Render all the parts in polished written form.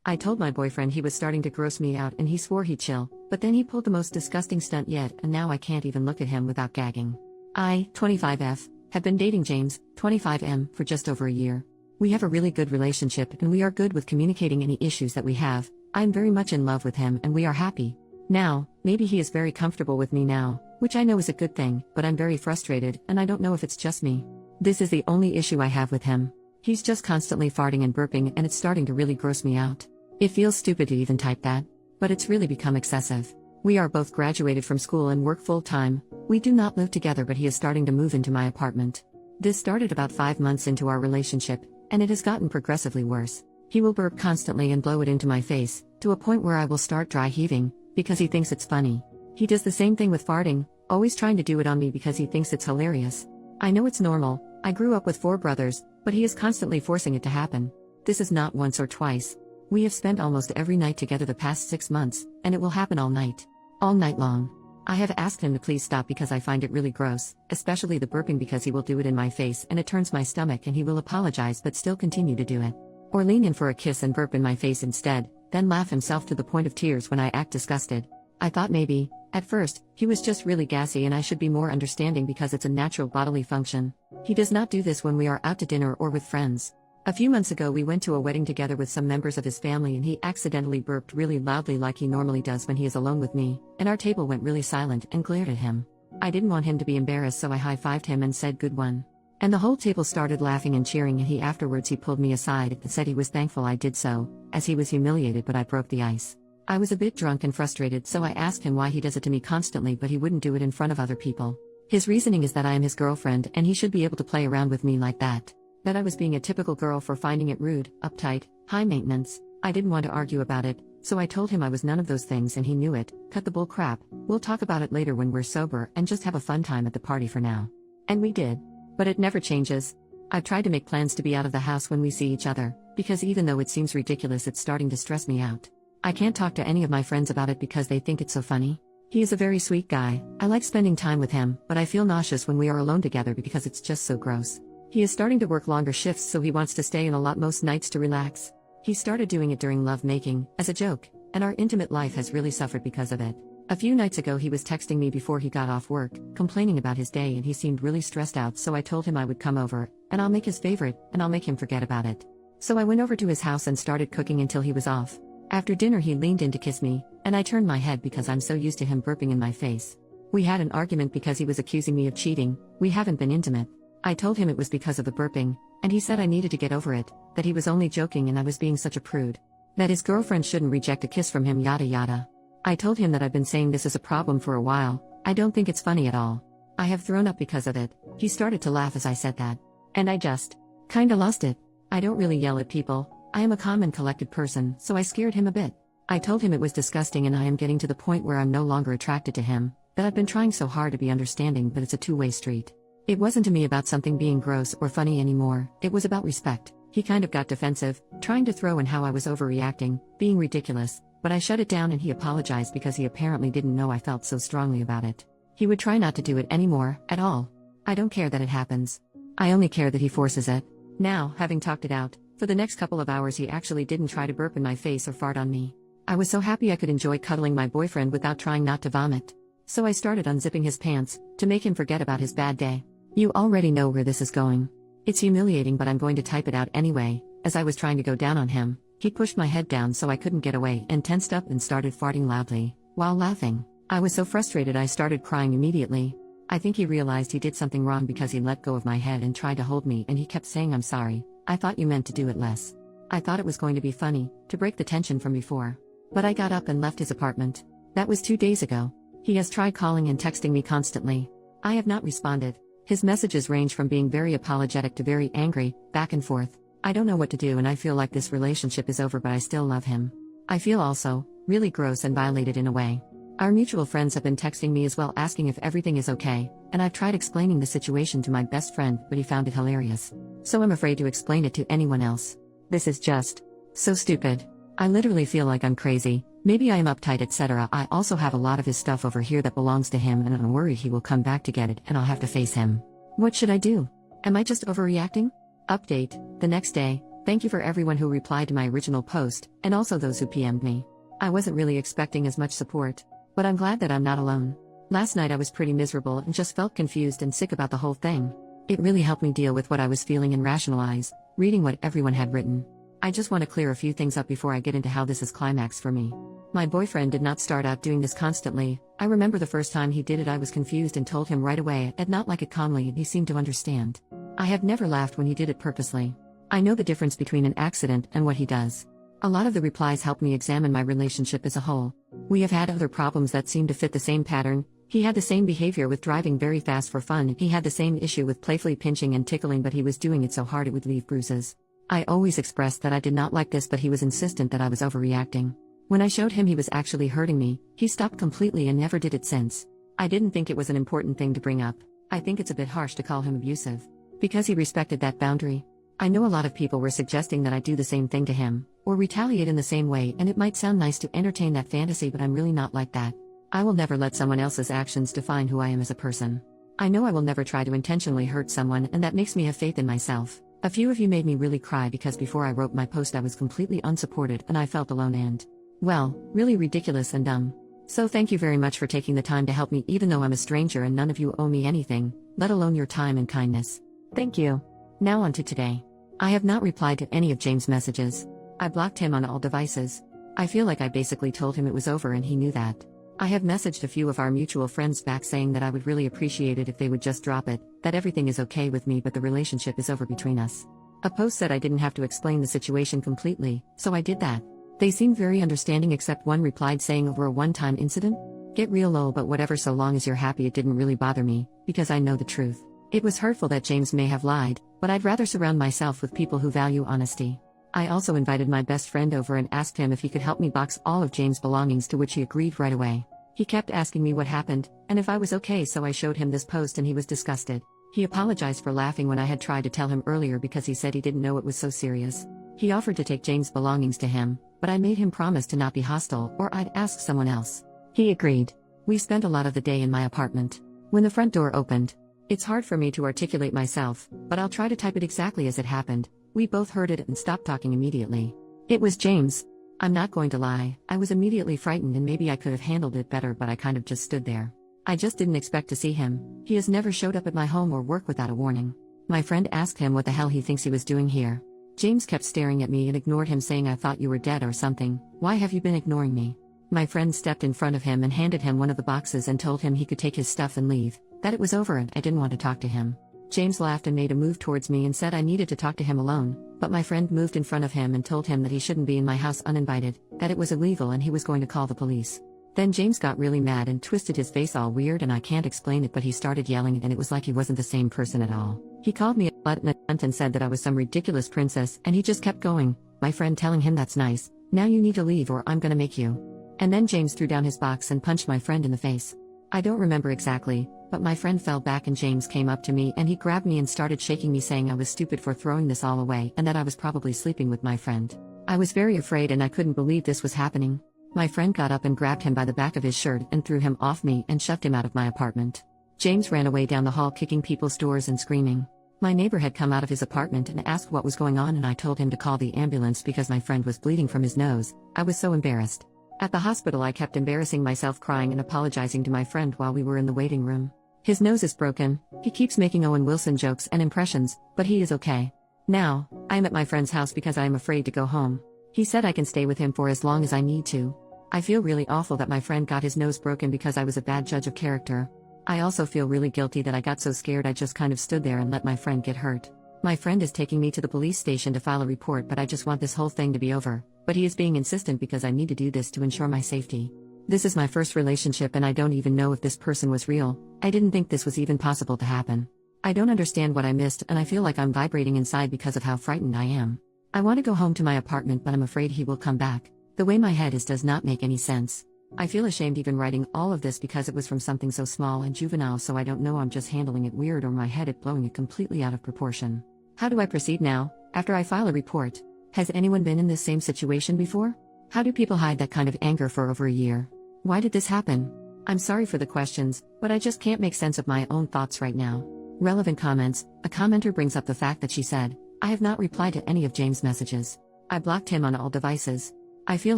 I told my boyfriend he was starting to gross me out and he swore he'd chill, but then he pulled the most disgusting stunt yet and now I can't even look at him without gagging. I, 25F, have been dating James, 25M, for just over a year. We have a really good relationship and we are good with communicating any issues that we have. I am very much in love with him and we are happy. Now, maybe he is very comfortable with me now, which I know is a good thing, but I'm very frustrated and I don't know if it's just me. This is the only issue I have with him. He's just constantly farting and burping and it's starting to really gross me out. It feels stupid to even type that, but it's really become excessive. We are both graduated from school and work full-time. We do not live together, but he is starting to move into my apartment. This started about 5 months into our relationship, and it has gotten progressively worse. He will burp constantly and blow it into my face, to a point where I will start dry heaving, because he thinks it's funny. He does the same thing with farting, always trying to do it on me because he thinks it's hilarious. I know it's normal, I grew up with 4 brothers, but he is constantly forcing it to happen. This is not once or twice. We have spent almost every night together the past 6 months, and it will happen all night. All night long. I have asked him to please stop because I find it really gross, especially the burping because he will do it in my face and it turns my stomach and he will apologize but still continue to do it. Or lean in for a kiss and burp in my face instead, then laugh himself to the point of tears when I act disgusted. I thought maybe, at first, he was just really gassy and I should be more understanding because it's a natural bodily function. He does not do this when we are out to dinner or with friends. A few months ago we went to a wedding together with some members of his family and he accidentally burped really loudly like he normally does when he is alone with me, and our table went really silent and glared at him. I didn't want him to be embarrassed so I high-fived him and said good one. And the whole table started laughing and cheering and he afterwards pulled me aside and said he was thankful I did so, as he was humiliated but I broke the ice. I was a bit drunk and frustrated so I asked him why he does it to me constantly but he wouldn't do it in front of other people. His reasoning is that I am his girlfriend and he should be able to play around with me like that. That I was being a typical girl for finding it rude, uptight, high maintenance. I didn't want to argue about it, so I told him I was none of those things and he knew it. Cut the bull crap, we'll talk about it later when we're sober and just have a fun time at the party for now. And we did. But it never changes. I've tried to make plans to be out of the house when we see each other, because even though it seems ridiculous it's starting to stress me out. I can't talk to any of my friends about it because they think it's so funny. He is a very sweet guy, I like spending time with him, but I feel nauseous when we are alone together because it's just so gross. He is starting to work longer shifts so he wants to stay in a lot most nights to relax. He started doing it during love making, as a joke, and our intimate life has really suffered because of it. A few nights ago he was texting me before he got off work, complaining about his day and he seemed really stressed out so I told him I would come over, and I'll make his favorite, and I'll make him forget about it. So I went over to his house and started cooking until he was off. After dinner he leaned in to kiss me, and I turned my head because I'm so used to him burping in my face. We had an argument because he was accusing me of cheating. We haven't been intimate. I told him it was because of the burping, and he said I needed to get over it, that he was only joking and I was being such a prude. That his girlfriend shouldn't reject a kiss from him yada yada. I told him that I've been saying this is a problem for a while, I don't think it's funny at all. I have thrown up because of it. He started to laugh as I said that. And I just kinda lost it. I don't really yell at people, I am a calm and collected person, so I scared him a bit. I told him it was disgusting and I am getting to the point where I'm no longer attracted to him, that I've been trying so hard to be understanding but it's a two-way street. It wasn't to me about something being gross or funny anymore, it was about respect. He kind of got defensive, trying to throw in how I was overreacting, being ridiculous, but I shut it down and he apologized because he apparently didn't know I felt so strongly about it. He would try not to do it anymore, at all. I don't care that it happens. I only care that he forces it. Now, having talked it out, for the next couple of hours he actually didn't try to burp in my face or fart on me. I was so happy I could enjoy cuddling my boyfriend without trying not to vomit. So I started unzipping his pants, to make him forget about his bad day. You already know where this is going. It's humiliating but I'm going to type it out anyway. As I was trying to go down on him, he pushed my head down so I couldn't get away and tensed up and started farting loudly, while laughing. I was so frustrated I started crying immediately. I think he realized he did something wrong because he let go of my head and tried to hold me and he kept saying I'm sorry, I thought you meant to do it less. I thought it was going to be funny, to break the tension from before. But I got up and left his apartment. That was 2 days ago. He has tried calling and texting me constantly. I have not responded. His messages range from being very apologetic to very angry, back and forth. I don't know what to do and I feel like this relationship is over but I still love him. I feel also really gross and violated in a way. Our mutual friends have been texting me as well asking if everything is okay, and I've tried explaining the situation to my best friend but he found it hilarious. So I'm afraid to explain it to anyone else. This is just so stupid. I literally feel like I'm crazy. Maybe I am uptight etc. I also have a lot of his stuff over here that belongs to him and I'm worried he will come back to get it and I'll have to face him. What should I do? Am I just overreacting? Update, the next day, Thank you for everyone who replied to my original post, and also those who PM'd me. I wasn't really expecting as much support, but I'm glad that I'm not alone. Last night I was pretty miserable and just felt confused and sick about the whole thing. It really helped me deal with what I was feeling and rationalize, reading what everyone had written. I just want to clear a few things up before I get into how this is climax for me. My boyfriend did not start out doing this constantly. I remember the first time he did it I was confused and told him right away I'd not like it calmly and he seemed to understand. I have never laughed when he did it purposely. I know the difference between an accident and what he does. A lot of the replies helped me examine my relationship as a whole. We have had other problems that seem to fit the same pattern. He had the same behavior with driving very fast for fun. He had the same issue with playfully pinching and tickling, but he was doing it so hard it would leave bruises. I always expressed that I did not like this, but he was insistent that I was overreacting. When I showed him he was actually hurting me, he stopped completely and never did it since. I didn't think it was an important thing to bring up. I think it's a bit harsh to call him abusive. Because he respected that boundary. I know a lot of people were suggesting that I do the same thing to him, or retaliate in the same way, and it might sound nice to entertain that fantasy, but I'm really not like that. I will never let someone else's actions define who I am as a person. I know I will never try to intentionally hurt someone, and that makes me have faith in myself. A few of you made me really cry because before I wrote my post I was completely unsupported and I felt alone and, well, really ridiculous and dumb. So thank you very much for taking the time to help me, even though I'm a stranger and none of you owe me anything, let alone your time and kindness. Thank you. Now on to today. I have not replied to any of James' messages. I blocked him on all devices. I feel like I basically told him it was over and he knew that. I have messaged a few of our mutual friends back saying that I would really appreciate it if they would just drop it, that everything is okay with me but the relationship is over between us. A post said I didn't have to explain the situation completely, so I did that. They seemed very understanding except one replied saying over a one-time incident? Get real lol, but whatever, so long as you're happy. It didn't really bother me, because I know the truth. It was hurtful that James may have lied, but I'd rather surround myself with people who value honesty. I also invited my best friend over and asked him if he could help me box all of James' belongings, to which he agreed right away. He kept asking me what happened, and if I was okay, so I showed him this post and he was disgusted. He apologized for laughing when I had tried to tell him earlier because he said he didn't know it was so serious. He offered to take James' belongings to him, but I made him promise to not be hostile or I'd ask someone else. He agreed. We spent a lot of the day in my apartment. When the front door opened, it's hard for me to articulate myself, but I'll try to type it exactly as it happened. We both heard it and stopped talking immediately. It was James. I'm not going to lie, I was immediately frightened and maybe I could have handled it better, but I kind of just stood there. I just didn't expect to see him. He has never showed up at my home or work without a warning. My friend asked him what the hell he thinks he was doing here. James kept staring at me and ignored him, saying I thought you were dead or something. Why have you been ignoring me? My friend stepped in front of him and handed him one of the boxes and told him he could take his stuff and leave, that it was over and I didn't want to talk to him. James laughed and made a move towards me and said I needed to talk to him alone, but my friend moved in front of him and told him that he shouldn't be in my house uninvited, that it was illegal and he was going to call the police. Then James got really mad and twisted his face all weird, and I can't explain it, but he started yelling and it was like he wasn't the same person at all. He called me a butt and a cunt and said that I was some ridiculous princess, and he just kept going, my friend telling him that's nice, now you need to leave or I'm gonna make you. And then James threw down his box and punched my friend in the face. I don't remember exactly, but my friend fell back and James came up to me and he grabbed me and started shaking me, saying I was stupid for throwing this all away and that I was probably sleeping with my friend. I was very afraid and I couldn't believe this was happening. My friend got up and grabbed him by the back of his shirt and threw him off me and shoved him out of my apartment. James ran away down the hall kicking people's doors and screaming. My neighbor had come out of his apartment and asked what was going on, and I told him to call the ambulance because my friend was bleeding from his nose. I was so embarrassed. At the hospital I kept embarrassing myself, crying and apologizing to my friend while we were in the waiting room. His nose is broken, he keeps making Owen Wilson jokes and impressions, but he is okay. Now, I am at my friend's house because I am afraid to go home. He said I can stay with him for as long as I need to. I feel really awful that my friend got his nose broken because I was a bad judge of character. I also feel really guilty that I got so scared I just kind of stood there and let my friend get hurt. My friend is taking me to the police station to file a report, but I just want this whole thing to be over. But he is being insistent because I need to do this to ensure my safety. This is my first relationship and I don't even know if this person was real. I didn't think this was even possible to happen. I don't understand what I missed and I feel like I'm vibrating inside because of how frightened I am. I want to go home to my apartment, but I'm afraid he will come back. The way my head is does not make any sense. I feel ashamed even writing all of this because it was from something so small and juvenile, so I don't know, I'm just handling it weird or my head is blowing it completely out of proportion. How do I proceed now, after I file a report? Has anyone been in this same situation before? How do people hide that kind of anger for over a year? Why did this happen? I'm sorry for the questions, but I just can't make sense of my own thoughts right now. Relevant comments. A commenter brings up the fact that she said, I have not replied to any of James' messages. I blocked him on all devices. I feel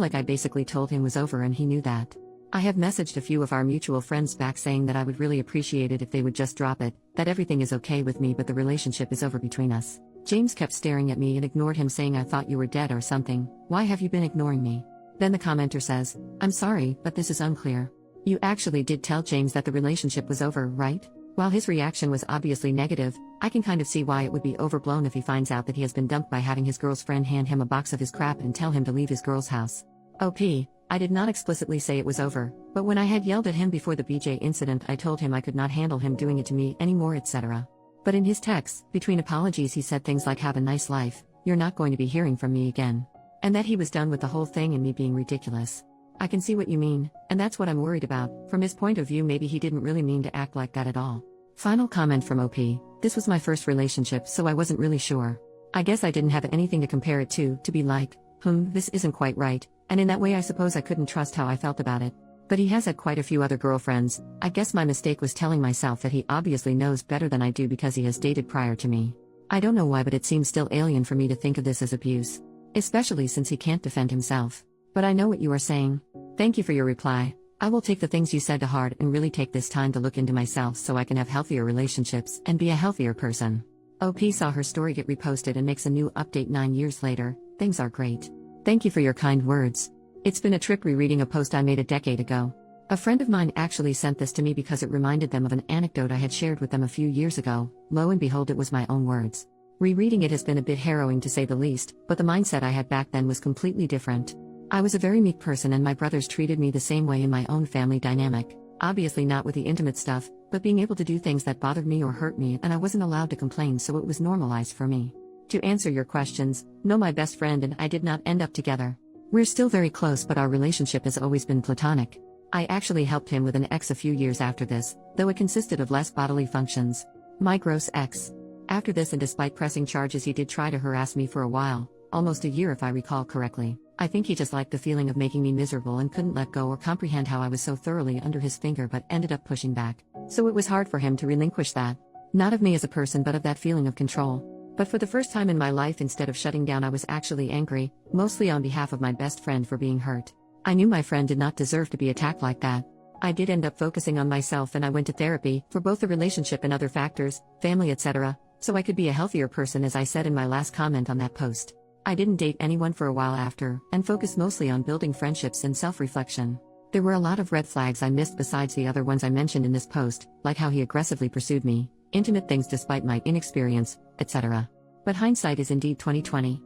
like I basically told him it was over and he knew that. I have messaged a few of our mutual friends back saying that I would really appreciate it if they would just drop it, that everything is okay with me but the relationship is over between us. James kept staring at me and ignored him, saying I thought you were dead or something. Why have you been ignoring me? Then the commenter says, I'm sorry, but this is unclear. You actually did tell James that the relationship was over, right? While his reaction was obviously negative, I can kind of see why it would be overblown if he finds out that he has been dumped by having his girl's friend hand him a box of his crap and tell him to leave his girl's house. OP, I did not explicitly say it was over, but when I had yelled at him before the BJ incident, I told him I could not handle him doing it to me anymore, etc. But in his texts, between apologies, he said things like have a nice life, you're not going to be hearing from me again. And that he was done with the whole thing and me being ridiculous. I can see what you mean, and that's what I'm worried about. From his point of view, maybe he didn't really mean to act like that at all. Final comment from OP, this was my first relationship, so I wasn't really sure. I guess I didn't have anything to compare it to be like, this isn't quite right, and in that way I suppose I couldn't trust how I felt about it. But he has had quite a few other girlfriends. I guess my mistake was telling myself that he obviously knows better than I do because he has dated prior to me. I don't know why, but it seems still alien for me to think of this as abuse. Especially since he can't defend himself. But I know what you are saying. Thank you for your reply. I will take the things you said to heart and really take this time to look into myself so I can have healthier relationships and be a healthier person. OP saw her story get reposted and makes a new update 9 years later. Things are great. Thank you for your kind words. It's been a trip rereading a post I made a decade ago. A friend of mine actually sent this to me because it reminded them of an anecdote I had shared with them a few years ago. Lo and behold, it was my own words. Rereading it has been a bit harrowing to say the least, but the mindset I had back then was completely different. I was a very meek person and my brothers treated me the same way in my own family dynamic, obviously not with the intimate stuff, but being able to do things that bothered me or hurt me, and I wasn't allowed to complain, so it was normalized for me. To answer your questions, no, my best friend and I did not end up together. We're still very close, but our relationship has always been platonic. I actually helped him with an ex a few years after this, though it consisted of less bodily functions. My gross ex. After this, and despite pressing charges, he did try to harass me for a while, almost a year if I recall correctly. I think he just liked the feeling of making me miserable and couldn't let go or comprehend how I was so thoroughly under his finger, but ended up pushing back. So it was hard for him to relinquish that. Not of me as a person, but of that feeling of control. But for the first time in my life, instead of shutting down, I was actually angry, mostly on behalf of my best friend for being hurt. I knew my friend did not deserve to be attacked like that. I did end up focusing on myself, and I went to therapy, for both the relationship and other factors, family, etc., so I could be a healthier person, as I said in my last comment on that post. I didn't date anyone for a while after, and focused mostly on building friendships and self-reflection. There were a lot of red flags I missed besides the other ones I mentioned in this post, like how he aggressively pursued me, intimate things despite my inexperience, etc. But hindsight is indeed 20/20.